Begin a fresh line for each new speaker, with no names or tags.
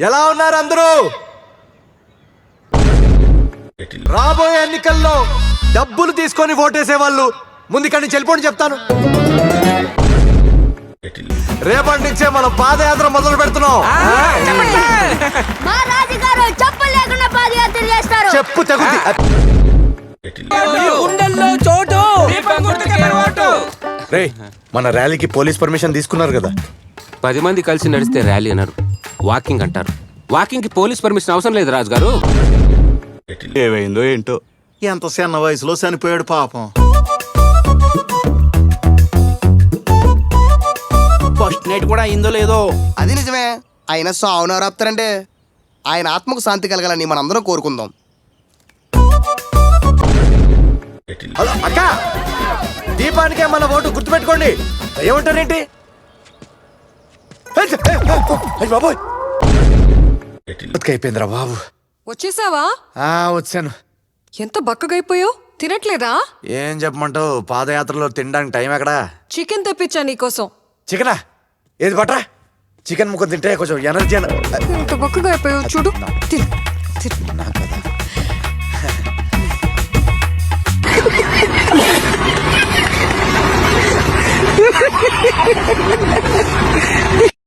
ఎలా ఉన్నారు అందరూ? రాబోయే ఎన్నికల్లో డబ్బులు తీసుకొని ఓటేసే వాళ్ళు ముందుకని చెల్లిపోండి చెప్తాను. రేపటి నుంచే మనం పాదయాత్ర మొదలు పెడుతున్నాం.
మా రాజుగారు చెప్పులు లేకుండా పాదయాత్ర చేస్తారు.
చెప్పు తగ్గుద్ది. రేయ్, మన ర్యాలీకి పోలీస్ పర్మిషన్ తీసుకున్నారు కదా?
10 మంది కలిసి నడిస్తే ర్యాలీ అన్నారు, వాకింగ్ అంటారు. వాకింగ్ కి పోలీస్ పర్మిషన్ అవసరం లేదు రాజు గారు.
ఏమైందో ఏంటో, ఎంత చిన్న వయసులో చనిపోయాడు పాపం. ఫస్ట్ నైట్ కూడా అయిందో లేదో.
అది నిజమే. ఆయన సావునవరు ఆపుతారంటే ఆయన ఆత్మకు శాంతి కలగాలని మనందరం కోరుకుందాం.
హలో అక్క, దీపానికే మన ఓటు గుర్తుపెట్టుకోండి. ఏమంటారేంటి? బాబోయ్, బతికైపోయిందిరా బాబు.
వచ్చేసావా?
వచ్చాను.
ఎంత బక్కగైపోయావు, తినట్లేదా?
ఏం చెప్పమంటావు, పాదయాత్రలో తినడానికి టైం ఎక్కడా?
చికెన్ తెప్పించా నీకోసం.
చికెనా? ఏది పట్రా. చికెన్ ముక్క తింటే కొంచెం ఎనర్జీ
ఎంత బక్కగా అయిపోయావు చూడు. తిను.